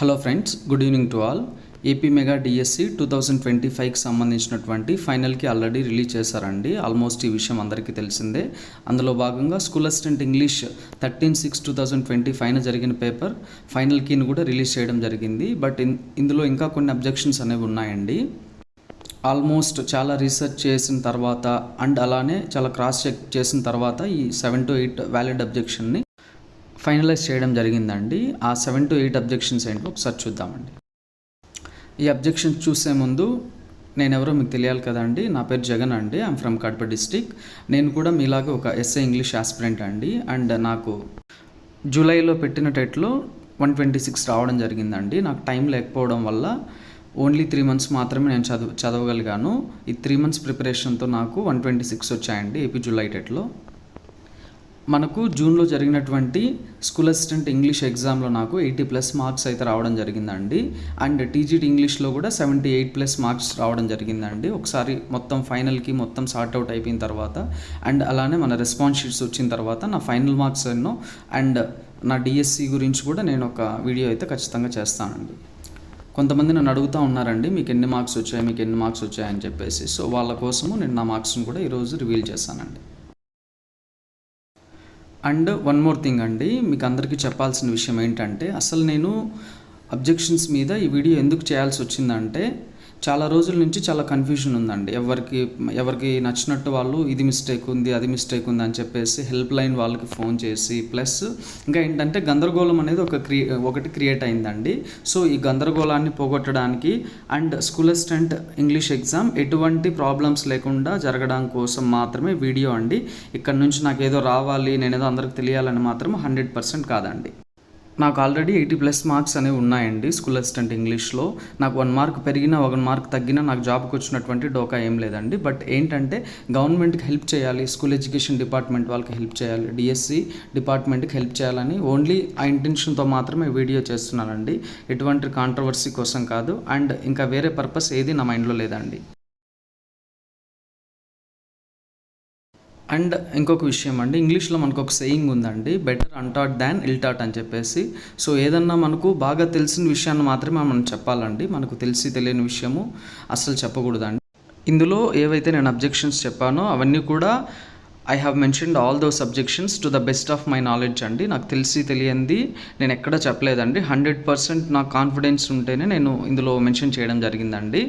Hello friends, good evening to all. AP mega DSC 2025కి సంబంధించినటువంటి ఫైనల్కి ఆల్రెడీ రిలీజ్ చేశారండి. ఆల్మోస్ట్ ఈ విషయం అందరికీ తెలిసిందే. అందులో భాగంగా స్కూల్ అసిస్టెంట్ ఇంగ్లీష్ 13/6/2025 జరిగిన పేపర్ ఫైనల్ కీని కూడా రిలీజ్ చేయడం జరిగింది. బట్ ఇందులో ఇంకా కొన్ని అబ్జెక్షన్స్ అనేవి ఉన్నాయండి. ఆల్మోస్ట్ చాలా రీసెర్చ్ చేసిన తర్వాత అండ్ అలానే చాలా క్రాస్ చెక్ చేసిన తర్వాత ఈ 7 to 8 వ్యాలిడ్ అబ్జెక్షన్ని ఫైనలైజ్ చేయడం జరిగిందండి. ఆ 7 to 8 అబ్జెక్షన్స్ ఏంటో ఒకసారి చూద్దామండి. ఈ అబ్జెక్షన్స్ చూసే ముందు నేనెవరో మీకు తెలియాలి కదండి. నా పేరు జగన్ అండి. I'm from Kadapa district. నేను కూడా మీలాగా ఒక ఎస్ఏ ఇంగ్లీష్ ఆస్పిరెంట్ అండి. అండ్ నాకు జూలైలో పెట్టిన టెట్లో 126 రావడం జరిగిందండి. నాకు టైం లేకపోవడం వల్ల ఓన్లీ 3 months మాత్రమే నేను చదవగలిగాను. ఈ 3 months ప్రిపరేషన్తో నాకు 126 వచ్చాయండి ఏపీ జూలై టెట్లో. మనకు జూన్లో జరిగినటువంటి స్కూల్ అసిస్టెంట్ ఇంగ్లీష్ ఎగ్జామ్లో నాకు 80+ మార్క్స్ అయితే రావడం జరిగిందండి. అండ్ టీజీటీ ఇంగ్లీష్లో కూడా 78+ మార్క్స్ రావడం జరిగిందండి. ఒకసారి మొత్తం ఫైనల్కి మొత్తం సార్ట్అవుట్ అయిపోయిన తర్వాత అండ్ అలానే మన రెస్పాన్స్ షీట్స్ వచ్చిన తర్వాత నా ఫైనల్ మార్క్స్ ఎన్నో అండ్ నా డిఎస్సి గురించి కూడా నేను ఒక వీడియో అయితే ఖచ్చితంగా చేస్తానండి. కొంతమంది నన్ను అడుగుతూ ఉన్నారండి, మీకు ఎన్ని మార్క్స్ వచ్చాయి అని చెప్పేసి. సో వాళ్ళ కోసము నేను నా మార్క్స్ని కూడా ఈరోజు రివీల్ చేశానండి. అండ్ వన్ మోర్ థింగ్ అండి, మీకు అందరికీ చెప్పాల్సిన విషయం ఏంటంటే, అసలు నేను అబ్జెక్షన్స్ మీద ఈ వీడియో ఎందుకు చేయాల్సి వచ్చిందంటే, చాలా రోజుల నుంచి చాలా కన్ఫ్యూజన్ ఉందండి. ఎవరికి నచ్చినట్టు వాళ్ళు ఇది మిస్టేక్ ఉంది, అది మిస్టేక్ ఉంది అని చెప్పేసి హెల్ప్ లైన్ వాళ్ళకి ఫోన్ చేసి, ప్లస్ ఇంకా ఏంటంటే గందరగోళం అనేది ఒకటి క్రియేట్ అయిందండి. సో ఈ గందరగోళాన్ని పోగొట్టడానికి and school assistant English exam ఎటువంటి ప్రాబ్లమ్స్ లేకుండా జరగడం కోసం మాత్రమే వీడియో అండి. ఇక్కడ నుంచి నాకు ఏదో రావాలి, నేనేదో అందరికి తెలియాలని మాత్రం 100% కాదండి. నాకు ఆల్రెడీ 80+ మార్క్స్ అనేవి ఉన్నాయండి స్కూల్ అసిస్టెంట్ ఇంగ్లీష్లో. నాకు 1 మార్క్ పెరిగినా 1 మార్క్ తగ్గినా నాకు జాబ్కి వచ్చినటువంటి డోకా ఏం లేదండి. బట్ ఏంటంటే గవర్నమెంట్కి హెల్ప్ చేయాలి, స్కూల్ ఎడ్యుకేషన్ డిపార్ట్మెంట్ వాళ్ళకి హెల్ప్ చేయాలి, డిఎస్సి డిపార్ట్మెంట్కి హెల్ప్ చేయాలని ఓన్లీ ఆ ఇంటెన్షన్తో మాత్రమే వీడియో చేస్తున్నానండి. ఎటువంటి కాంట్రవర్సీ కోసం కాదు. అండ్ ఇంకా వేరే పర్పస్ ఏది నా మైండ్లో లేదండి. అండ్ ఇంకొక విషయం అండి, ఇంగ్లీష్లో మనకు ఒక సేయింగ్ ఉందండి, బెటర్ అన్టాట్ దాన్ ఇల్టాట్ అని చెప్పేసి. సో ఏదన్నా మనకు బాగా తెలిసిన విషయాన్ని మాత్రమే మనం చెప్పాలండి. మనకు తెలియని విషయము అస్సలు చెప్పకూడదండి. ఇందులో ఏవైతే నేను అబ్జెక్షన్స్ చెప్పానో అవన్నీ కూడా I have mentioned all those objections to the best of my knowledge అండి. నాకు తెలియంది నేను ఎక్కడ చెప్పలేదండి. 100% నాకు కాన్ఫిడెన్స్ ఉంటేనే నేను ఇందులో మెన్షన్ చేయడం జరిగిందండి.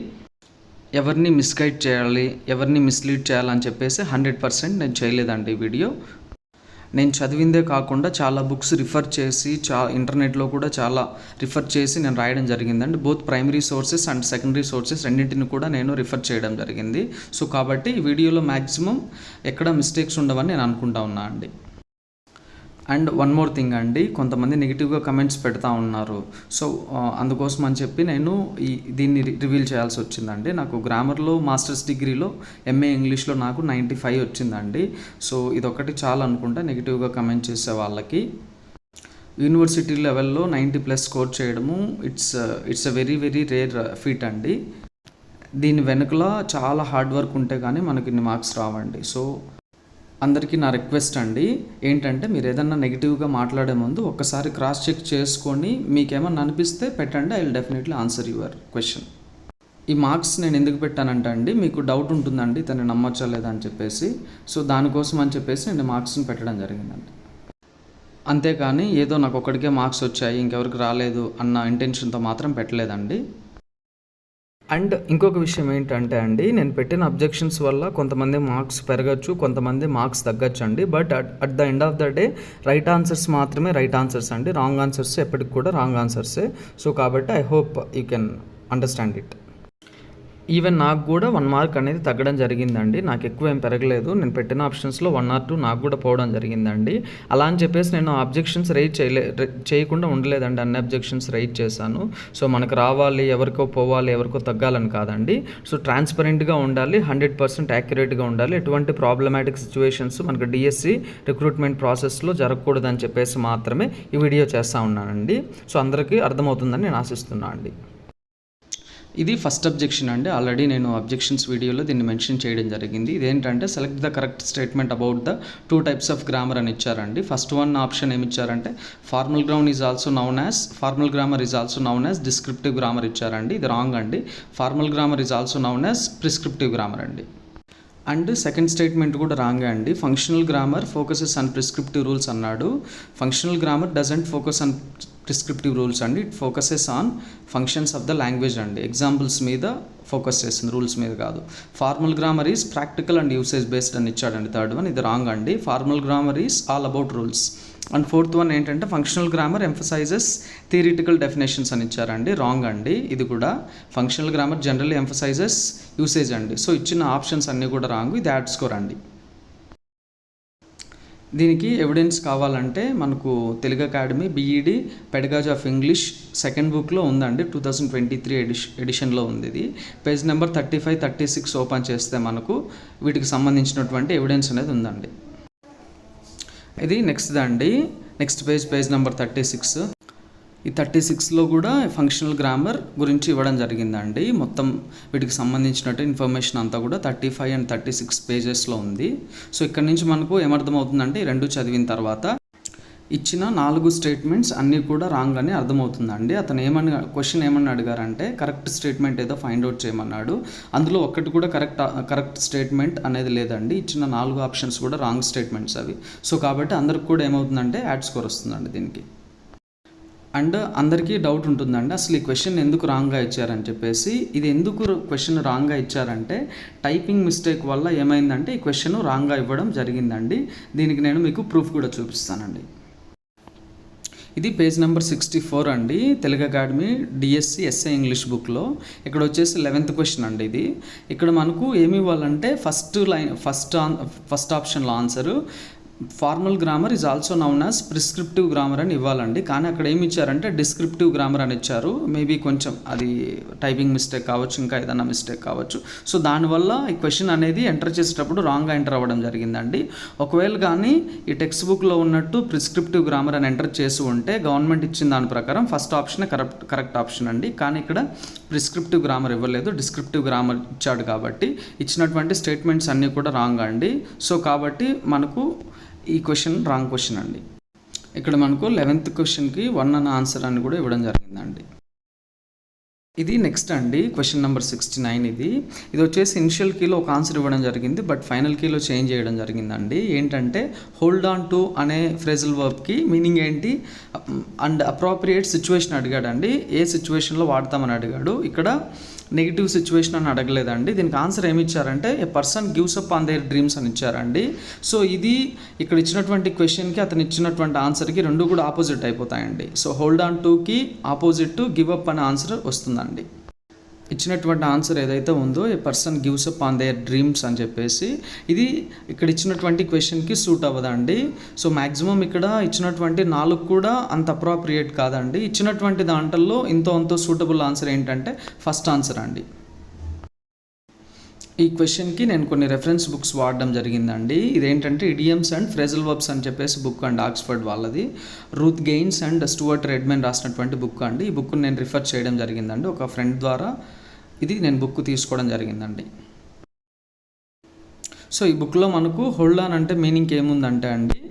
ఎవరిని మిస్గైడ్ చేయాలి, ఎవరిని మిస్లీడ్ చేయాలని చెప్పేసి 100% నేను చేయలేదండి ఈ వీడియో. నేను చదివిందే కాకుండా చాలా బుక్స్ రిఫర్ చేసి ఇంటర్నెట్లో కూడా చాలా రిఫర్ చేసి నేను రాయడం జరిగిందండి. Both primary sources and secondary sources రెండింటిని కూడా నేను రిఫర్ చేయడం జరిగింది. సో కాబట్టి ఈ వీడియోలో మ్యాక్సిమం ఎక్కడ మిస్టేక్స్ ఉండవని నేను అనుకుంటా ఉన్నా అండి. అండ్ వన్ మోర్ థింగ్ అండి, కొంతమంది నెగిటివ్గా కమెంట్స్ పెడతా ఉన్నారు. సో అందుకోసం అని చెప్పి నేను దీన్ని రివీల్ చేయాల్సి వచ్చిందండి. నాకు గ్రామర్లో మాస్టర్స్ డిగ్రీలో ఎంఏ ఇంగ్లీష్లో నాకు 95 వచ్చిందండి. సో ఇదొకటి చాలా అనుకుంటా నెగిటివ్గా కమెంట్ చేసే వాళ్ళకి. యూనివర్సిటీ లెవెల్లో 90+ స్కోర్ చేయడము it's a very very rare feet అండి. దీని వెనుకల చాలా హార్డ్ వర్క్ ఉంటే కానీ మనకి ఇన్ని మార్క్స్ రావండి. సో అందరికీ నా రిక్వెస్ట్ అండి ఏంటంటే, మీరు ఏదన్నా నెగిటివ్గా మాట్లాడే ముందు ఒక్కసారి క్రాస్ చెక్ చేసుకొని మీకేమన్నా అనిపిస్తే పెట్టండి. I will definitely answer your question. ఈ మార్క్స్ నేను ఎందుకు పెట్టానంటే అండి, మీకు డౌట్ ఉంటుందండి తను నమ్మొచ్చా లేదా అని చెప్పేసి. సో దానికోసం అని చెప్పేసి నేను మార్క్స్ని పెట్టడం జరిగిందండి. అంతేకాని ఏదో నాకు ఒక్కడికే మార్క్స్ వచ్చాయి ఇంకెవరికి రాలేదు అన్న ఇంటెన్షన్తో మాత్రం పెట్టలేదండి. అండ్ ఇంకొక విషయం ఏంటంటే అండి, నేను పెట్టిన అబ్జెక్షన్స్ వల్ల కొంతమంది మార్క్స్ పెరగచ్చు, కొంతమంది మార్క్స్ తగ్గచ్చు అండి. But at the end of the day right answers మాత్రమే రైట్ ఆన్సర్స్ అండి. రాంగ్ ఆన్సర్స్ ఎప్పటికి కూడా రాంగ్ ఆన్సర్సే. సో కాబట్టి I hope you can understand it. Even నాకు కూడా 1 మార్క్ అనేది తగ్గడం జరిగిందండి. నాకు ఎక్కువ ఏం పెరగలేదు. నేను పెట్టిన ఆప్షన్స్లో 1 or 2 నాకు కూడా పోవడం జరిగిందండి. అలా అని చెప్పేసి నేను అబ్జెక్షన్స్ చేయకుండా ఉండలేదండి. అన్ని అబ్జెక్షన్స్ రైజ్ చేశాను. సో మనకు రావాలి, ఎవరికో పోవాలి, ఎవరికో తగ్గాలని కాదండి. సో ట్రాన్స్పరెంట్గా ఉండాలి, 100% యాక్యురేట్గా ఉండాలి. ఎటువంటి ప్రాబ్లమాటిక్ సిచ్యువేషన్స్ మనకు డిఎస్సి రిక్రూట్మెంట్ ప్రాసెస్లో జరగకూడదని చెప్పేసి మాత్రమే ఈ వీడియో చేస్తూ ఉన్నానండి. సో అందరికీ అర్థమవుతుందని నేను ఆశిస్తున్నాను అండి. ఇది ఫస్ట్ అబ్జెక్షన్ అండి. ఆల్రెడీ నేను అబ్జెక్షన్స్ వీడియోలో దీన్ని మెన్షన్ చేయడం జరిగింది. ఇదేంటంటే select the correct statement about the 2 types of grammar అని ఇచ్చారండి. ఫస్ట్ వన్ ఆప్షన్ ఏమి ఇచ్చారంటే formal grammar is also known as descriptive grammar ఇచ్చారండి. ఇది రాంగ్ అండి. Formal grammar is also known as prescriptive grammar అండి. అండ్ సెకండ్ స్టేట్మెంట్ కూడా రాంగే అండి. Functional grammar focuses on prescriptive rules అన్నాడు. Functional grammar doesn't focus on prescriptive rules అండి. It focuses on functions of the language అండి. Examples మీద focus చేస్తుంది, rules మీద కాదు. Formal grammar is practical and usage based అని ఇచ్చాడండి థర్డ్ వన్. ఇది రాంగ్ అండి. Formal grammar is all about rules. And fourth one ఏంటంటే functional grammar emphasises theoretical definitions అని ఇచ్చారండి. రాంగ్ అండి. ఇది కూడా functional grammar generally emphasises usage అండి. సో ఇచ్చిన ఆప్షన్స్ అన్నీ కూడా రాంగ్. ఇది యాడ్ స్కోర్ అండి. దీనికి ఎవిడెన్స్ కావాలంటే మనకు Telugu academy BEd pedagogy of English second బుక్లో ఉందండి. 2023 ఎడిషన్లో ఉంది. ఇది పేజ్ నెంబర్ 35, 36 ఓపెన్ చేస్తే మనకు వీటికి సంబంధించినటువంటి ఎవిడెన్స్ అనేది ఉందండి. ఇది నెక్స్ట్ అండి. Next page number 36. ఈ 36లో కూడా ఫంక్షనల్ గ్రామర్ గురించి ఇవ్వడం జరిగిందండి. మొత్తం వీటికి సంబంధించినట్టు ఇన్ఫర్మేషన్ అంతా కూడా 35 and 36 పేజెస్లో ఉంది. సో ఇక్కడ నుంచి మనకు ఏమర్థమవుతుందంటే ఈ రెండు చదివిన తర్వాత ఇచ్చిన 4 స్టేట్మెంట్స్ అన్నీ కూడా రాంగ్ అని అర్థమవుతుందండి. అతను క్వశ్చన్ ఏమని అడిగారంటే కరెక్ట్ స్టేట్మెంట్ ఏదో ఫైండ్ అవుట్ చేయమన్నాడు. అందులో ఒక్కటి కూడా కరెక్ట్ స్టేట్మెంట్ అనేది లేదండి. ఇచ్చిన 4 ఆప్షన్స్ కూడా రాంగ్ స్టేట్మెంట్స్ అవి. సో కాబట్టి అందరికి కూడా ఏమవుతుందంటే యాడ్ స్కోర్ వస్తుందండి దీనికి. అండ్ అందరికీ డౌట్ ఉంటుందండి అసలు ఈ క్వశ్చన్ ఎందుకు రాంగ్గా ఇచ్చారని చెప్పేసి. ఇది ఎందుకు క్వశ్చన్ రాంగ్గా ఇచ్చారంటే టైపింగ్ మిస్టేక్ వల్ల ఏమైందంటే ఈ క్వశ్చన్ రాంగ్గా ఇవ్వడం జరిగిందండి. దీనికి నేను మీకు ప్రూఫ్ కూడా చూపిస్తానండి. ఇది పేజ్ నెంబర్ 64 అండి. Telugu academy DSC SA English బుక్లో ఇక్కడ వచ్చేసి 11th క్వశ్చన్ అండి. ఇది ఇక్కడ మనకు ఏమి ఇవ్వాలంటే ఫస్ట్ ఆప్షన్లో answer formal grammar is also known as prescriptive grammar అని ఇవ్వాలండి. కానీ అక్కడ ఏమి ఇచ్చారంటే డిస్క్రిప్టివ్ గ్రామర్ అని ఇచ్చారు. మేబీ కొంచెం అది టైపింగ్ మిస్టేక్ కావచ్చు, ఇంకా ఏదైనా మిస్టేక్ కావచ్చు. సో దానివల్ల ఈ క్వశ్చన్ అనేది ఎంటర్ చేసేటప్పుడు రాంగ్గా ఎంటర్ అవ్వడం జరిగిందండి. ఒకవేళ కానీ ఈ టెక్స్ట్ బుక్లో ఉన్నట్టు ప్రిస్క్రిప్టివ్ గ్రామర్ అని ఎంటర్ చేసి ఉంటే గవర్నమెంట్ ఇచ్చిన దాని ప్రకారం ఫస్ట్ ఆప్షనే కరెక్ట్ ఆప్షన్ అండి. కానీ ఇక్కడ ప్రిస్క్రిప్టివ్ గ్రామర్ ఇవ్వలేదు, డిస్క్రిప్టివ్ గ్రామర్ ఇచ్చాడు. కాబట్టి ఇచ్చినటువంటి స్టేట్మెంట్స్ అన్నీ కూడా రాంగ్ అండి. సో కాబట్టి మనకు ఈ క్వశ్చన్ రాంగ్ క్వశ్చన్ అండి. ఇక్కడ మనకు 11th క్వశ్చన్కి 1 అన్న ఆన్సర్ అని కూడా ఇవ్వడం జరిగిందండి. ఇది నెక్స్ట్ అండి క్వశ్చన్ నెంబర్ 69. ఇది వచ్చేసి ఇనిషియల్ కీలో ఒక ఆన్సర్ ఇవ్వడం జరిగింది, బట్ ఫైనల్ కీలో చేంజ్ చేయడం జరిగిందండి. ఏంటంటే హోల్డ్ ఆన్ టు అనే ఫ్రేజల్ వర్బ్కి మీనింగ్ ఏంటి అండ్ అప్రోప్రియేట్ సిచ్యువేషన్ అడిగాడండి. ఏ సిచ్యువేషన్లో వాడతామని అడిగాడు. ఇక్కడ నెగిటివ్ సిచ్యువేషన్ అని అడగలేదండి. దీనికి ఆన్సర్ ఏమి ఇచ్చారంటే a person gives up on their dreams అని ఇచ్చారండి. సో ఇది ఇక్కడ ఇచ్చినటువంటి క్వశ్చన్కి అతను ఇచ్చినటువంటి ఆన్సర్కి రెండు కూడా ఆపోజిట్ అయిపోతాయండి. సో హోల్డ్ ఆన్ టుకి ఆపోజిట్ గివ్ అప్ అనే ఆన్సర్ వస్తుందండి. ఇచ్చినటువంటి ఆన్సర్ ఏదైతే ఉందో a person gives up on their dreams అని చెప్పేసి ఇది ఇక్కడ ఇచ్చినటువంటి క్వశ్చన్కి సూట్ అవ్వదండి. సో మ్యాక్సిమం ఇక్కడ ఇచ్చినటువంటి 4 కూడా అంత అప్రోప్రియేట్ కాదండి. ఇచ్చినటువంటి దాంట్లో ఇంతో సూటబుల్ ఆన్సర్ ఏంటంటే ఫస్ట్ ఆన్సర్ అండి. ఈ క్వశ్చన్కి నేను కొన్ని రెఫరెన్స్ బుక్స్ వాడడం జరిగిందండి. ఇదేంటంటే ఇడియమ్స్ అండ్ ఫ్రేజల్ వర్బ్స్ అని చెప్పేసి బుక్ అండి, ఆక్స్ఫర్డ్ వాళ్ళది. రూత్ గెయిన్స్ అండ్ స్టూవర్ట్ రెడ్మెన్ రాసినటువంటి బుక్ అండి. ఈ బుక్ని నేను రిఫర్ చేయడం జరిగిందండి. ఒక ఫ్రెండ్ ద్వారా ఇది నేను బుక్ తీసుకోవడం జరిగిందండి. సో ఈ బుక్లో మనకు హోల్డ్ ఆన్ అంటే మీనింగ్ ఏముందంటే అండి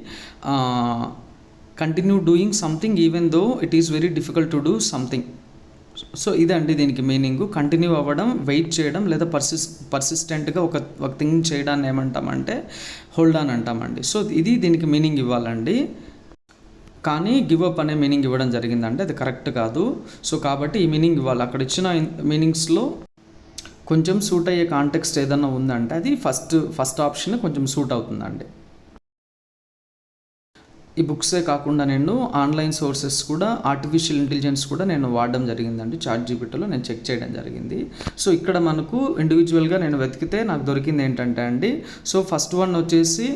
continue doing something even though it is very difficult to do something. So ఇదండి దీనికి మీనింగ్. కంటిన్యూ అవ్వడం, వెయిట్ చేయడం లేదా పర్సిస్టెంట్గా ఒక థింగ్ చేయడాన్ని ఏమంటామంటే హోల్డ్ ఆన్ అంటామండి. సో ఇది దీనికి మీనింగ్ ఇవ్వాలండి. కానీ గివ్ అప్ అనే మీనింగ్ ఇవ్వడం జరిగిందంటే అది కరెక్ట్ కాదు. సో కాబట్టి ఈ మీనింగ్ ఇవ్వాలి. అక్కడ ఇచ్చిన మీనింగ్స్లో కొంచెం సూట్ అయ్యే కాంటెక్స్ట్ ఏదన్నా ఉందంటే అది ఫస్ట్ ఆప్షన్ కొంచెం సూట్ అవుతుందండి. ఈ బుక్సే కాకుండా నేను ఆన్లైన్ సోర్సెస్ కూడా ఆర్టిఫిషియల్ ఇంటెలిజెన్స్ కూడా నేను వాడడం జరిగిందండి. ChatGPTలో నేను చెక్ చేయడం జరిగింది. సో ఇక్కడ మనకు ఇండివిజువల్గా నేను వెతికితే నాకు దొరికింది ఏంటంటే అండి సో ఫస్ట్ వన్ వచ్చేసి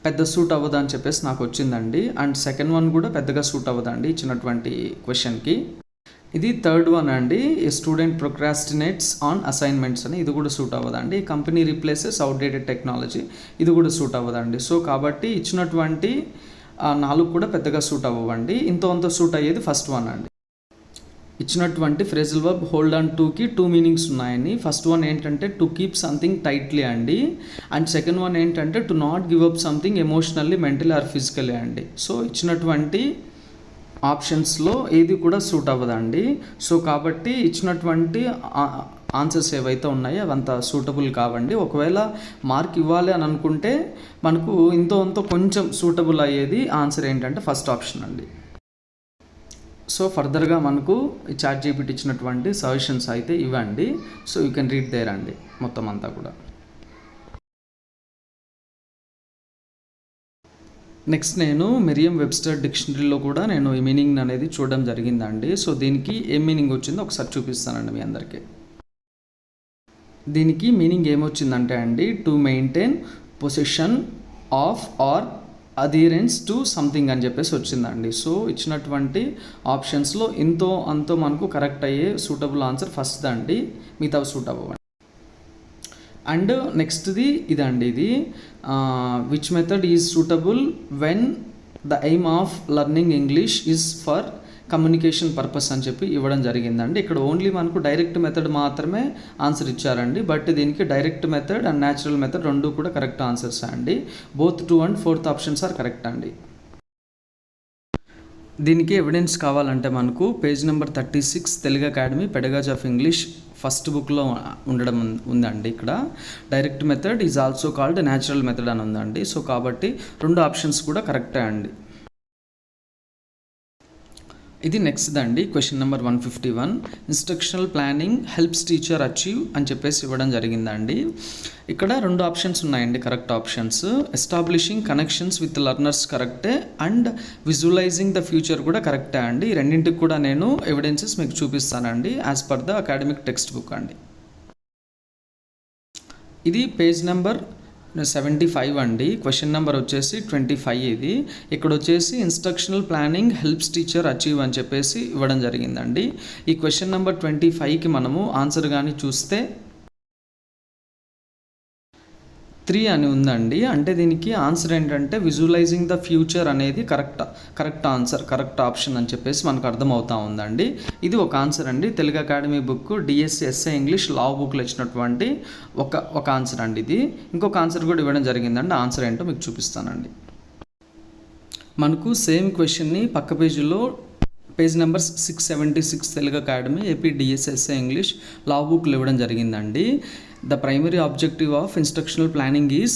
పెద్ద సూట్ అవ్వదు అని చెప్పేసి నాకు వచ్చిందండి. అండ్ సెకండ్ వన్ కూడా పెద్దగా సూట్ అవ్వదండి ఇచ్చినటువంటి క్వశ్చన్కి. ఇది థర్డ్ వన్ అండి, ఏ స్టూడెంట్ ప్రొక్రాస్టినేట్స్ ఆన్ అసైన్మెంట్స్ అని. ఇది కూడా సూట్ అవ్వదండి. కంపెనీ రీప్లేసెస్ అవుట్డేటెడ్ టెక్నాలజీ, ఇది కూడా సూట్ అవ్వదండి. సో కాబట్టి ఇచ్చినటువంటి 4 కూడా పెద్దగా సూట్ అవ్వండి. ఇంత సూట్ అయ్యేది ఫస్ట్ వన్ అండి. ఇచ్చినటువంటి ఫ్రేజల్ వర్బ్ హోల్డ్ ఆన్ టుకి 2 మీనింగ్స్ ఉన్నాయని. ఫస్ట్ వన్ ఏంటంటే టు కీప్ సంథింగ్ టైట్లీ అండి, అండ్ సెకండ్ వన్ ఏంటంటే to not give up something emotionally, mentally or physically అండి. సో ఇచ్చినటువంటి ఆప్షన్స్లో ఏది కూడా సూట్ అవ్వదండి. సో కాబట్టి ఇచ్చినటువంటి ఆన్సర్స్ ఏవైతే ఉన్నాయో అవంతా సూటబుల్ కావండి. ఒకవేళ మార్క్ ఇవ్వాలి అని అనుకుంటే మనకు ఇంతో కొంచెం సూటబుల్ అయ్యేది ఆన్సర్ ఏంటంటే ఫస్ట్ ఆప్షన్ అండి. సో ఫర్దర్గా మనకు ChatGPT ఇచ్చినటువంటి సజెషన్స్ అయితే ఇవ్వండి. So you can read there అండి మొత్తం అంతా కూడా. నెక్స్ట్ నేను మెరియం వెబ్స్టర్ డిక్షనరీలో కూడా నేను ఈ మీనింగ్ అనేది చూడడం జరిగిందండి. సో దీనికి ఏం మీనింగ్ వచ్చిందో ఒకసారి చూపిస్తానండి మీ అందరికీ. దీనికి మీనింగ్ ఏమొచ్చిందంటే అండి, to maintain position of or adherence to something అని చెప్పేసి వచ్చిందండి. సో ఇచ్చినటువంటి ఆప్షన్స్లో ఇంతో అంతో మనకు కరెక్ట్ అయ్యే సూటబుల్ ఆన్సర్ ఫస్ట్ అండి, మిగతా సూట్ అవ్వండి. అండ్ నెక్స్ట్ది ఇదండి, ఇది which method is suitable when the aim of learning English is for communication purpose అని చెప్పి ఇవ్వడం జరిగిందండి. ఇక్కడ ఓన్లీ మనకు డైరెక్ట్ మెథడ్ మాత్రమే ఆన్సర్ ఇచ్చారండి. బట్ దీనికి direct method and natural method రెండు కూడా కరెక్ట్ ఆన్సర్స్ అండి. Both 2 and 4th options are correct అండి. దీనికి ఎవిడెన్స్ కావాలంటే మనకు page number 36 Telugu academy pedagogy of English first బుక్లో ఉండడం ఉందండి. ఇక్కడ direct method is also called natural method అని ఉందండి. సో కాబట్టి రెండు ఆప్షన్స్ కూడా కరెక్టే అండి. ఇది నెక్స్ట్ అండి, question number 151. Instructional planning helps teacher achieve అని చెప్పేసి ఇవ్వడం జరిగిందండి. ఇక్కడ రెండు ఆప్షన్స్ ఉన్నాయండి, correct options. Establishing connections with learners కరెక్టే, అండ్ విజువలైజింగ్ ద ఫ్యూచర్ కూడా కరెక్టే అండి. ఈ రెండింటికి కూడా నేను ఎవిడెన్సెస్ మీకు చూపిస్తానండి as per the academic text book అండి. ఇది పేజ్ నెంబర్ 75 అండి. క్వశ్చన్ నెంబర్ వచ్చేసి 25. ఇది ఇక్కడ వచ్చేసి instructional planning helps teacher achieve అని చెప్పేసి ఇవ్వడం జరిగిందండి. ఈ క్వశ్చన్ నెంబర్ 25కి మనము ఆన్సర్ కానీ చూస్తే 3 అని ఉందండి. అంటే దీనికి ఆన్సర్ ఏంటంటే విజువలైజింగ్ ద ఫ్యూచర్ అనేది కరెక్ట్ ఆన్సర్, కరెక్ట్ ఆప్షన్ అని చెప్పేసి మనకు అర్థమవుతా ఉందండి. ఇది ఒక ఆన్సర్ అండి. Telugu academy book DSC SA English లా బుక్లో ఇచ్చినటువంటి ఒక ఆన్సర్ అండి. ఇది ఇంకొక ఆన్సర్ కూడా ఇవ్వడం జరిగిందండి. ఆన్సర్ ఏంటో మీకు చూపిస్తానండి. మనకు సేమ్ క్వశ్చన్ని పక్క పేజీలో page number 676 Telugu academy AP DSSA English లా బుక్లో ఇవ్వడం జరిగిందండి. The primary objective of instructional planning is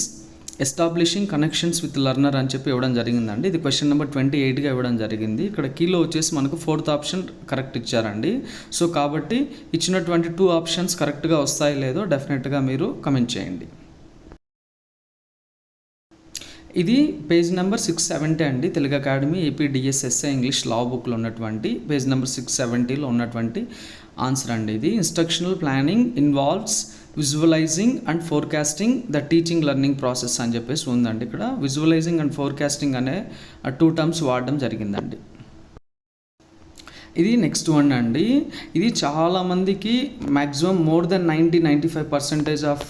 establishing connections with learner అని చెప్పి ఇవ్వడం జరిగిందండి. ఇది క్వశ్చన్ నెంబర్ 28గా ఇవ్వడం జరిగింది. ఇక్కడ కీలో వచ్చేసి మనకు 4th ఆప్షన్ కరెక్ట్ ఇచ్చారండి. సో కాబట్టి ఇచ్చినటువంటి 2 ఆప్షన్స్ కరెక్ట్గా వస్తాయి లేదో డెఫినెట్గా మీరు కమెంట్ చేయండి. ఇది పేజ్ నెంబర్ 670 అండి. Telugu academy AP DSSA English లా బుక్లో ఉన్నటువంటి పేజ్ నెంబర్ 670లో ఉన్నటువంటి ఆన్సర్ అండి. ఇది instructional planning involves visualising and forecasting the teaching learning process అని చెప్పేసి ఉందండి. ఇక్కడ విజువలైజింగ్ అండ్ ఫోర్కాస్టింగ్ అనే 2 టర్మ్స్ వాడడం జరిగిందండి. ఇది నెక్స్ట్ వన్ అండి. ఇది చాలామందికి మ్యాక్సిమం మోర్ దెన్ 90-95% ఆఫ్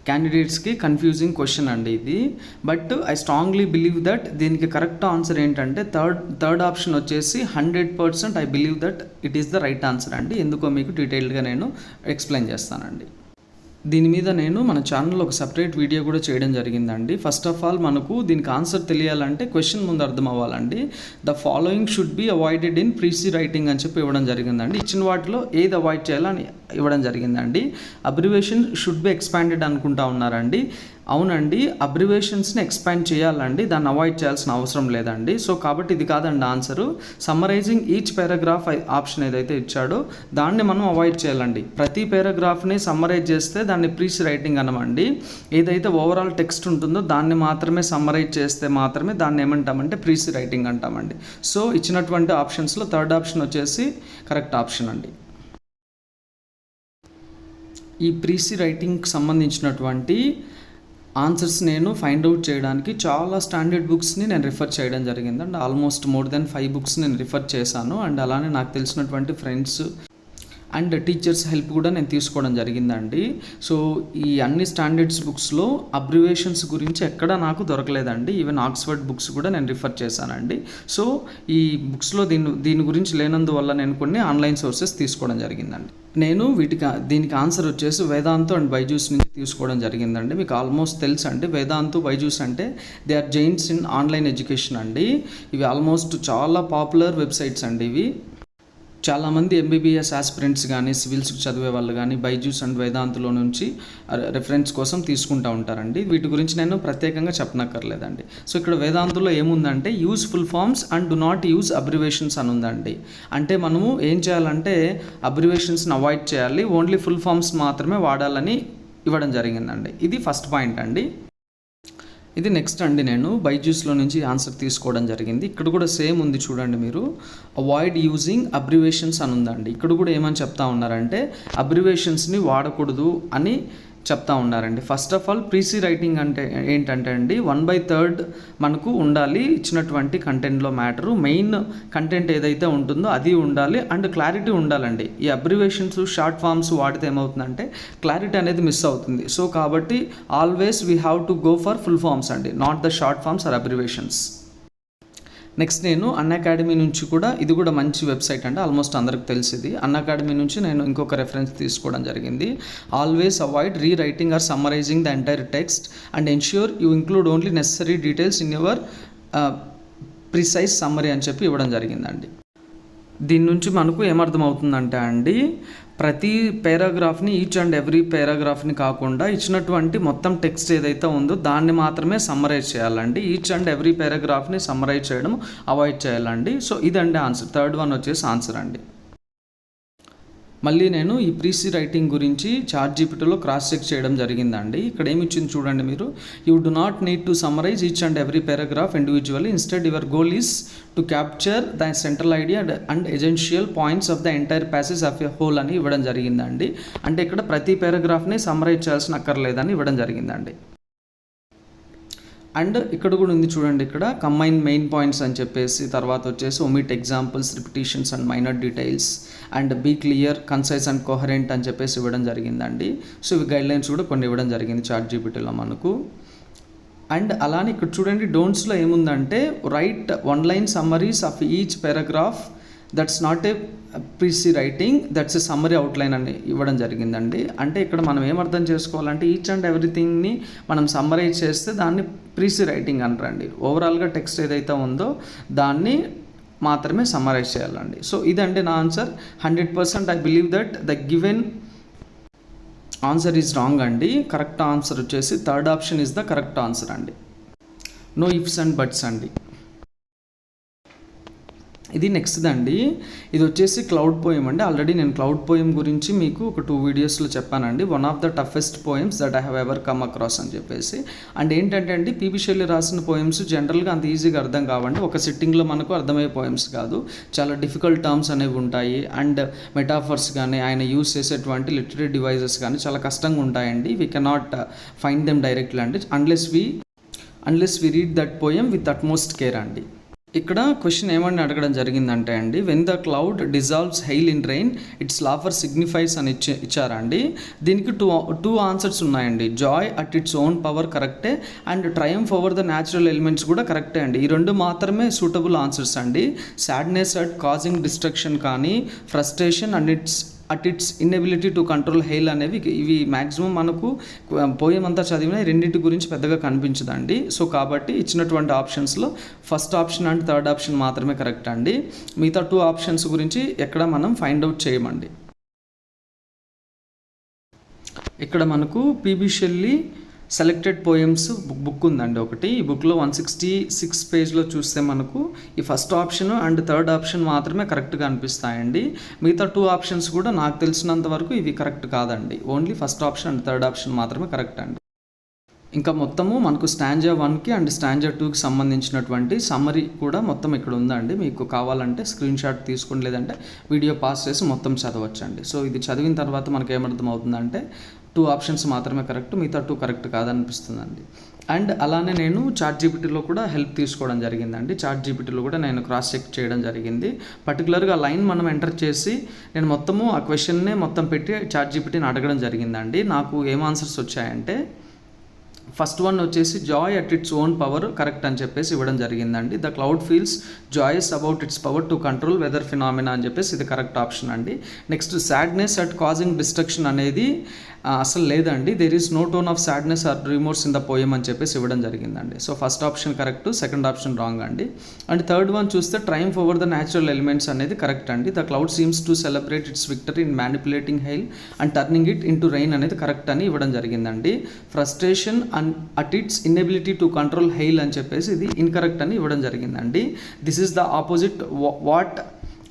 క్యాండిడేట్స్కి కన్ఫ్యూజింగ్ క్వశ్చన్ అండి ఇది. But I strongly believe that దీనికి కరెక్ట్ ఆన్సర్ ఏంటంటే థర్డ్ ఆప్షన్ వచ్చేసి 100% I believe that it is the right answer అండి. ఎందుకో మీకు డీటెయిల్డ్గా నేను ఎక్స్ప్లెయిన్ చేస్తానండి. దీని మీద నేను మన ఛానల్లో ఒక సపరేట్ వీడియో కూడా చేయడం జరిగిందండి. ఫస్ట్ ఆఫ్ ఆల్ మనకు దీనికి ఆన్సర్ తెలియాలంటే క్వశ్చన్ ముందు అర్థం అవ్వాలండి. The following should be avoided in precis writing అని చెప్పి ఇవ్వడం జరిగిందండి. ఇచ్చిన వాటిలో ఏది అవాయిడ్ చేయాలని ఇవ్వడం జరిగిందండి. అబ్రివేషన్ షుడ్ బి ఎక్స్పాండెడ్ అనుకుంటా ఉన్నారండి. అవునండి, అబ్రివేషన్స్ని ఎక్స్పాండ్ చేయాలండి, దాన్ని అవాయిడ్ చేయాల్సిన అవసరం లేదండి. సో కాబట్టి ఇది కాదండి answer. Summarising each paragraph option ఏదైతే ఇచ్చాడో దాన్ని మనం అవాయిడ్ చేయాలండి. ప్రతి పారాగ్రాఫ్ని సమ్మరైజ్ చేస్తే దాన్ని ప్రీసీ రైటింగ్ అనమండి. ఏదైతే ఓవరాల్ టెక్స్ట్ ఉంటుందో దాన్ని మాత్రమే సమ్మరైజ్ చేస్తే మాత్రమే దాన్ని ఏమంటామంటే ప్రీసీ రైటింగ్ అంటామండి. సో ఇచ్చినటువంటి ఆప్షన్స్లో థర్డ్ ఆప్షన్ వచ్చేసి కరెక్ట్ ఆప్షన్ అండి. ఈ ప్రీసీ రైటింగ్కి సంబంధించినటువంటి ఆన్సర్స్ నేను ఫైండ్ అవుట్ చేయడానికి చాలా స్టాండర్డ్ బుక్స్ని నేను రిఫర్ చేయడం జరిగింది and almost more then 5 books నేను రిఫర్ చేశాను. అండ్ అలానే నాకు తెలిసినటువంటి ఫ్రెండ్స్ అండ్ టీచర్స్ హెల్ప్ కూడా నేను తీసుకోవడం జరిగిందండి. సో ఈ అన్ని స్టాండర్డ్స్ బుక్స్లో అబ్రివేషన్స్ గురించి ఎక్కడ నాకు దొరకలేదండి. ఈవెన్ ఆక్స్ఫర్డ్ బుక్స్ కూడా నేను రిఫర్ చేశానండి. సో ఈ బుక్స్లో దీని గురించి లేనందువల్ల నేను కొన్ని ఆన్లైన్ సోర్సెస్ తీసుకోవడం జరిగిందండి. నేను దీనికి ఆన్సర్ వచ్చేసి వేదాంతు అండ్ బైజూస్ నుంచి తీసుకోవడం జరిగిందండి. మీకు ఆల్మోస్ట్ తెలుసు అండి, వేదాంతు బైజూస్ అంటే they are giants in online education అండి. ఇవి ఆల్మోస్ట్ చాలా పాపులర్ వెబ్సైట్స్ అండి. ఇవి చాలామంది ఎంబీబీఎస్ ఆస్పిరెంట్స్ కానీ సివిల్స్కి చదివే వాళ్ళు కానీ బైజూస్ అండ్ వేదాంతులో నుంచి రెఫరెన్స్ కోసం తీసుకుంటూ ఉంటారండి. వీటి గురించి నేను ప్రత్యేకంగా చెప్పనక్కర్లేదండి. సో ఇక్కడ వేదాంతులో ఏముందంటే use full forms and do not use abbreviations అని ఉందండి. అంటే మనము ఏం చేయాలంటే అబ్రివేషన్స్ని అవాయిడ్ చేయాలి, ఓన్లీ ఫుల్ ఫామ్స్ మాత్రమే వాడాలని ఇవ్వడం జరిగిందండి. ఇది ఫస్ట్ పాయింట్ అండి. ఇది నెక్స్ట్ అండి, నేను బైజూస్లో నుంచి ఆన్సర్ తీసుకోవడం జరిగింది. ఇక్కడ కూడా సేమ్ ఉంది చూడండి మీరు, అవాయిడ్ యూజింగ్ అబ్రివేషన్స్ అని ఉందండి. ఇక్కడ కూడా ఏమని చెప్తా ఉన్నారంటే అబ్రివేషన్స్ని వాడకూడదు అని చెప్తా ఉన్నారండి. ఫస్ట్ ఆఫ్ ఆల్ ప్రీసీ రైటింగ్ అంటే ఏంటంటే అండి 1/3 మనకు ఉండాలి ఇచ్చినటువంటి కంటెంట్లో. మ్యాటరు మెయిన్ కంటెంట్ ఏదైతే ఉంటుందో అది ఉండాలి అండ్ క్లారిటీ ఉండాలండి. ఈ అబ్రివేషన్స్ షార్ట్ ఫామ్స్ వాడితే ఏమవుతుందంటే క్లారిటీ అనేది మిస్ అవుతుంది. సో కాబట్టి always we have to go for full forms అండి, not the short forms or abbreviations. Next నేను అన్అకాడమీ నుంచి కూడా, ఇది కూడా మంచి వెబ్సైట్ అండి, ఆల్మోస్ట్ అందరికి తెలిసింది. అన్అకాడమీ నుంచి నేను ఇంకొక రెఫరెన్స్ తీసుకోవడం జరిగింది. Always avoid rewriting or summarising the entire text and ensure you include only necessary details in your precise summary అని చెప్పి ఇవ్వడం జరిగిందండి. దీని నుంచి మనకు ఏమర్థమవుతుందంటే అండి, ప్రతి పారాగ్రాఫ్ని ఈచ్ అండ్ ఎవ్రీ పారాగ్రాఫ్ని కాకుండా ఇచ్చినటువంటి మొత్తం టెక్స్ట్ ఏదైతే ఉందో దాన్ని మాత్రమే సమ్మరైజ్ చేయాలండి. ఈచ్ అండ్ ఎవ్రీ పారాగ్రాఫ్ని సమ్మరైజ్ చేయడం అవాయిడ్ చేయాలండి. సో ఇదండి ఆన్సర్. థర్డ్ వన్ వచ్చేసి ఆన్సర్ అండి. మళ్ళీ నేను ఈ ప్రీసీ రైటింగ్ గురించి చాట్‌జీపీటీలో క్రాస్ చెక్ చేయడం జరిగిందండి. ఇక్కడ ఏమి ఇచ్చింది చూడండి మీరు, you do not need to summarise each and every paragraph individually, instead your goal is to capture the central idea and essential points of the entire passage of a whole అని ఇవ్వడం జరిగిందండి. అంటే ఇక్కడ ప్రతి పారాగ్రాఫ్ని సమ్మరైజ్ చేయాల్సిన అక్కర్లేదని ఇవ్వడం జరిగిందండి. అండ్ ఇక్కడ కూడా ఉంది చూడండి, ఇక్కడ కంబైన్ మెయిన్ పాయింట్స్ అని చెప్పేసి, తర్వాత వచ్చేసి omit examples, repetitions and minor details and be clear, concise and coherent అని చెప్పేసి ఇవ్వడం జరిగిందండి. సో ఇవి గైడ్లైన్స్ కూడా కొన్ని ఇవ్వడం జరిగింది చాట్‌జీపీటీలో మనకు. అండ్ అలానే ఇక్కడ చూడండి డోంట్స్లో ఏముందంటే write 1 line summaries of each paragraph, that's not a precis writing, that's a summary outline అని ఇవ్వడం జరిగిందండి. అంటే ఇక్కడ మనం ఏమర్థం చేసుకోవాలంటే ఈచ్ అండ్ ఎవ్రీథింగ్ని మనం సమ్మరైజ్ చేస్తే దాన్ని ప్రీసీ రైటింగ్ అంటారండి. ఓవరాల్గా టెక్స్ట్ ఏదైతే ఉందో దాన్ని మాత్రమే సమ్మరైజ్ చేయాలండి. సో ఇదండి నా answer. 100% I believe that the given answer is wrong అండి. కరెక్ట్ ఆన్సర్ వచ్చేసి third option is the correct answer అండి. నో ఇఫ్స్ అండ్ బట్స్ అండి. ఇది నెక్స్ట్ అండి, ఇది వచ్చేసి క్లౌడ్ పోయం అండి. ఆల్రెడీ నేను క్లౌడ్ పోయం గురించి మీకు ఒక 2 వీడియోస్లో చెప్పానండి. One of the toughest poems that I have ever come across అని చెప్పేసి. అండ్ ఏంటంటే అండి, పిబి షెల్లీ రాసిన పోయమ్స్ జనరల్గా అంత ఈజీగా అర్థం కావండి. ఒక సిట్టింగ్లో మనకు అర్థమయ్యే పోయమ్స్ కాదు, చాలా డిఫికల్ట్ టర్మ్స్ అనేవి ఉంటాయి. అండ్ మెటాఫర్స్ కానీ ఆయన యూస్ చేసేటువంటి లిటరీ డివైజెస్ కానీ చాలా కష్టంగా ఉంటాయండి. We cannot find them directly అండి unless we read that poem with utmost care అండి. ఇక్కడ క్వశ్చన్ ఏమని అడగడం జరిగిందంటే అండి, when the cloud dissolves hail in rain its laughter signifies అని ఇచ్చారండి. దీనికి టూ ఆన్సర్స్ ఉన్నాయండి. Joy at its own power కరెక్టే and triumph over the natural elements కూడా కరెక్టే అండి. ఈ రెండు మాత్రమే సూటబుల్ ఆన్సర్స్ అండి. సాడ్నెస్ అట్ కాజింగ్ డిస్ట్రక్షన్ కానీ, frustration and at its inability to control hail అనేవి ఇవి మ్యాక్సిమం మనకు పోయం అంతా చదివిన రెండింటి గురించి పెద్దగా కనిపించదండి. సో కాబట్టి ఇచ్చినటువంటి ఆప్షన్స్లో first option and third option మాత్రమే కరెక్ట్ అండి. మిగతా 2 ఆప్షన్స్ గురించి ఎక్కడ మనం ఫైండ్ అవుట్ చేయమండి. ఇక్కడ మనకు PB Shelley selected poems book ఉందండి ఒకటి. ఈ బుక్లో 166 పేజ్లో చూస్తే మనకు ఈ first option and third option మాత్రమే కరెక్ట్గా అనిపిస్తాయండి. మిగతా 2 ఆప్షన్స్ కూడా నాకు తెలిసినంత వరకు ఇవి కరెక్ట్ కాదండి. Only first option and third option మాత్రమే కరెక్ట్ అండి. ఇంకా మొత్తము మనకు స్టాంజా 1కి అండ్ స్టాంజా 2కి సంబంధించినటువంటి సమ్మరీ కూడా మొత్తం ఇక్కడ ఉందండి. మీకు కావాలంటే స్క్రీన్ షాట్ తీసుకుని లేదంటే వీడియో పాస్ చేసి మొత్తం చదవచ్చండి. సో ఇది చదివిన తర్వాత మనకు ఏమర్థం అవుతుందంటే 2 ఆప్షన్స్ మాత్రమే కరెక్ట్, మిగతా 2 కరెక్ట్ కాదనిపిస్తుందండి. అండ్ అలానే నేను చాట్‌జీపీటీలో కూడా హెల్ప్ తీసుకోవడం జరిగిందండి. చాట్‌జీపీటీలో కూడా నేను క్రాస్ చెక్ చేయడం జరిగింది. పర్టికులర్గా లైన్ మనం ఎంటర్ చేసి నేను మొత్తము ఆ క్వశ్చన్నే మొత్తం పెట్టి చాట్‌జీపీటీని అడగడం జరిగిందండి. నాకు ఏం ఆన్సర్స్ వచ్చాయంటే ఫస్ట్ వన్ వచ్చేసి joy at its own power correct అని చెప్పేసి ఇవ్వడం జరిగిందండి. The cloud feels joyous about its power to control weather phenomena అని చెప్పేసి ఇది కరెక్ట్ ఆప్షన్ అండి. Next sadness at causing destruction అనేది అసలు లేదండి. There is no tone of sadness or remorse in the poem అని చెప్పేసి ఇవ్వడం జరిగిందండి. So first option correct, second option wrong అండి. అండ్ థర్డ్ వన్ చూస్తే Triumph over the natural elements అనేది కరెక్ట్ అండి. The cloud seems to celebrate its victory in manipulating hail and turning it into rain అనేది correct అని ఇవ్వడం జరిగిందండి. Frustration and at its inability to control hail అని చెప్పేసి ఇది ఇన్కరెక్ట్ అని ఇవ్వడం జరిగిందండి. This is the opposite what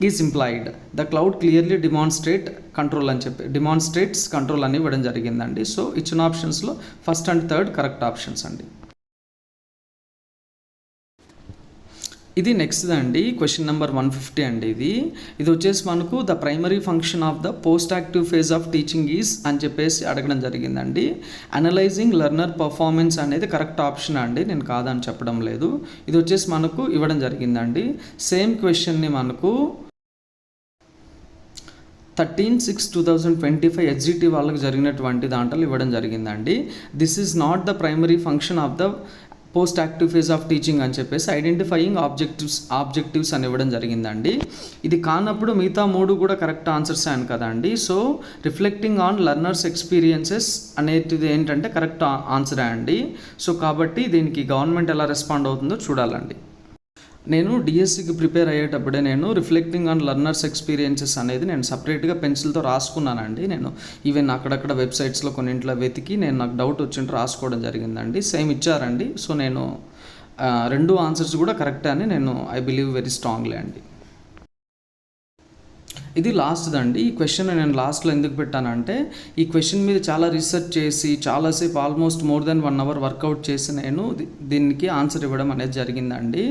is implied. The cloud clearly demonstrates control అని ఇవ్వడం జరిగిందండి. సో ఇచ్చిన ఆప్షన్స్లో first and third correct options అండి. ఇది నెక్స్ట్ అండి, క్వశ్చన్ నెంబర్ 150 అండి. ఇది వచ్చేసి మనకు the primary function of the post active phase of teaching is అని చెప్పేసి అడగడం జరిగిందండి. అనలైజింగ్ లెర్నర్ పర్ఫార్మెన్స్ అనేది కరెక్ట్ ఆప్షన్ అండి, నేను కాదని చెప్పడం లేదు. ఇది వచ్చేసి మనకు ఇవ్వడం జరిగిందండి. సేమ్ క్వశ్చన్ని మనకు 13/6/2025 HGT వాళ్ళకి జరిగినటువంటి దాంట్లో ఇవ్వడం జరిగిందండి. This is not the primary function of the post active phase of teaching అని చెప్పేసి ఐడెంటిఫైయింగ్ ఆబ్జెక్టివ్స్ అని ఇవ్వడం జరిగిందండి. ఇది కానప్పుడు మిగతా 3 కూడా కరెక్ట్ ఆన్సర్స్ అని కదండి. So reflecting on learners experiences అనేది ఏంటంటే కరెక్ట్ ఆన్సరే అండి. సో కాబట్టి దీనికి గవర్నమెంట్ ఎలా రెస్పాండ్ అవుతుందో చూడాలండి. నేను డిఎస్సికి ప్రిపేర్ అయ్యేటప్పుడే నేను రిఫ్లెక్టింగ్ ఆన్ లెర్నర్స్ ఎక్స్పీరియన్సెస్ అనేది నేను సపరేట్గా పెన్సిల్తో రాసుకున్నానండి. నేను ఈవెన్ అక్కడక్కడ వెబ్సైట్స్లో కొన్నింట్లో వెతికి నేను నాకు డౌట్ వచ్చింటే రాసుకోవడం జరిగిందండి. సేమ్ ఇచ్చారండి. సో నేను 2 ఆన్సర్స్ కూడా కరెక్టే అని నేను ఐ బిలీవ్ వెరీ స్ట్రాంగ్లీ అండి. ఇది లాస్ట్ది అండి. ఈ క్వశ్చన్ నేను లాస్ట్లో ఎందుకు పెట్టానంటే ఈ క్వశ్చన్ మీద చాలా రీసెర్చ్ చేసి చాలాసేపు almost more than 1 hour workout చేసి నేను దీనికి ఆన్సర్ ఇవ్వడం అనేది జరిగిందండి.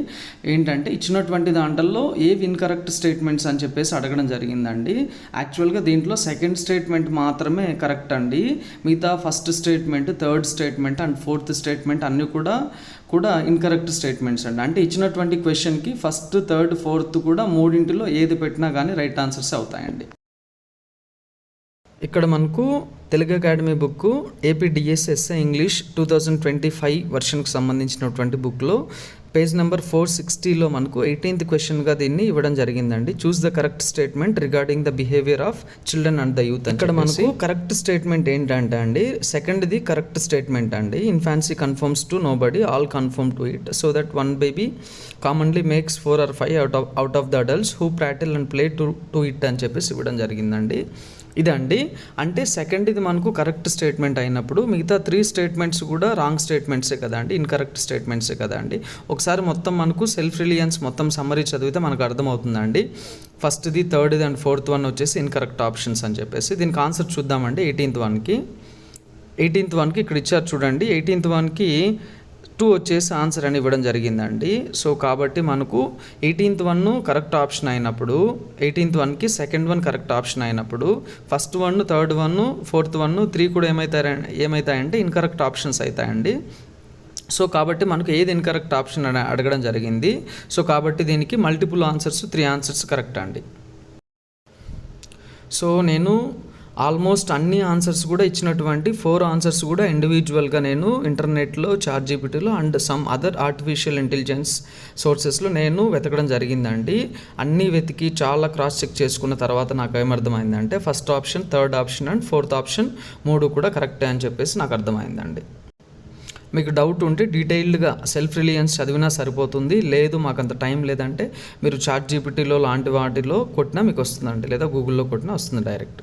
ఏంటంటే ఇచ్చినటువంటి దాంట్లో ఏవి ఇన్కరెక్ట్ స్టేట్మెంట్స్ అని చెప్పేసి అడగడం జరిగిందండి. యాక్చువల్గా దీంట్లో సెకండ్ స్టేట్మెంట్ మాత్రమే కరెక్ట్ అండి. మిగతా first statement, third statement and fourth statement అన్నీ కూడా ఇన్కరెక్ట్ స్టేట్మెంట్స్ అండి. అంటే ఇచ్చినటువంటి క్వశ్చన్కి ఫస్ట్, థర్డ్, ఫోర్త్ కూడా 3 ఏది పెట్టినా కానీ రైట్ ఆన్సర్స్ అవుతాయండి. ఇక్కడ మనకు తెలుగు అకాడమీ బుక్ ఏపీడిఎస్ఎస్ఏ ఇంగ్లీష్ 2025 వర్షన్కి సంబంధించినటువంటి బుక్లో పేజ్ నెంబర్ 460లో మనకు 18th క్వశ్చన్గా దీన్ని ఇవ్వడం జరిగిందండి. Choose the correct statement regarding the behaviour of children and the youth. ఇక్కడ మనకు కరెక్ట్ స్టేట్మెంట్ ఏంటంటే అండి, సెకండ్ది కరెక్ట్ స్టేట్మెంట్ అండి. Infancy conforms to nobody, all conform to it, so that 1 baby commonly makes 4 or 5 out of the adults who prattle and play to it అని చెప్పేసి ఇవ్వడం జరిగిందండి. ఇదండి. అంటే సెకండ్ ఇది మనకు కరెక్ట్ స్టేట్మెంట్ అయినప్పుడు మిగతా 3 స్టేట్మెంట్స్ కూడా రాంగ్ స్టేట్మెంట్సే కదండి, ఇన్కరెక్ట్ స్టేట్మెంట్సే కదండి. ఒకసారి మొత్తం మనకు సెల్ఫ్ రిలియన్స్ మొత్తం సమ్మరీ చదివితే మనకు అర్థమవుతుందండి. ఫస్ట్ది, థర్డ్ది అండ్ ఫోర్త్ వన్ వచ్చేసి ఇన్కరెక్ట్ ఆప్షన్స్ అని చెప్పేసి. దీనికి ఆన్సర్ చూద్దామండి. 18th వన్కి ఇక్కడ ఇచ్చారు చూడండి. 18th వన్కి 2 వచ్చేసి ఆన్సర్ అని ఇవ్వడం జరిగిందండి. సో కాబట్టి మనకు 18th వన్ కరెక్ట్ ఆప్షన్ అయినప్పుడు 18th వన్కి సెకండ్ వన్ కరెక్ట్ ఆప్షన్ అయినప్పుడు first one, third one, fourth one, 3 కూడా ఏమవుతాయంటే ఇన్కరెక్ట్ ఆప్షన్స్ అవుతాయండి. సో కాబట్టి మనకు ఏది ఇన్కరెక్ట్ ఆప్షన్ అని అడగడం జరిగింది. సో కాబట్టి దీనికి మల్టిపుల్ ఆన్సర్స్ 3 ఆన్సర్స్ కరెక్ట్ అండి. సో నేను ఆల్మోస్ట్ అన్ని ఆన్సర్స్ కూడా ఇచ్చినటువంటి 4 ఆన్సర్స్ కూడా ఇండివిజువల్గా నేను ఇంటర్నెట్లో, చాట్‌జీపీటీలో and some other artificial intelligence సోర్సెస్లో నేను వెతకడం జరిగిందండి. అన్నీ వెతికి చాలా క్రాస్ చెక్ చేసుకున్న తర్వాత నాకు ఏమర్థమైందంటే first option, third option and fourth option 3 కూడా కరెక్టే అని చెప్పేసి నాకు అర్థమైందండి. మీకు డౌట్ ఉంటే డీటెయిల్డ్గా సెల్ఫ్ రిలియన్స్ చదివినా సరిపోతుంది. లేదు మాకు అంత టైం లేదంటే మీరు చాట్‌జీపీటీలో లాంటి వాటిలో కొట్టినా మీకు వస్తుందండి, లేదా గూగుల్లో కొట్టినా వస్తుంది డైరెక్ట్.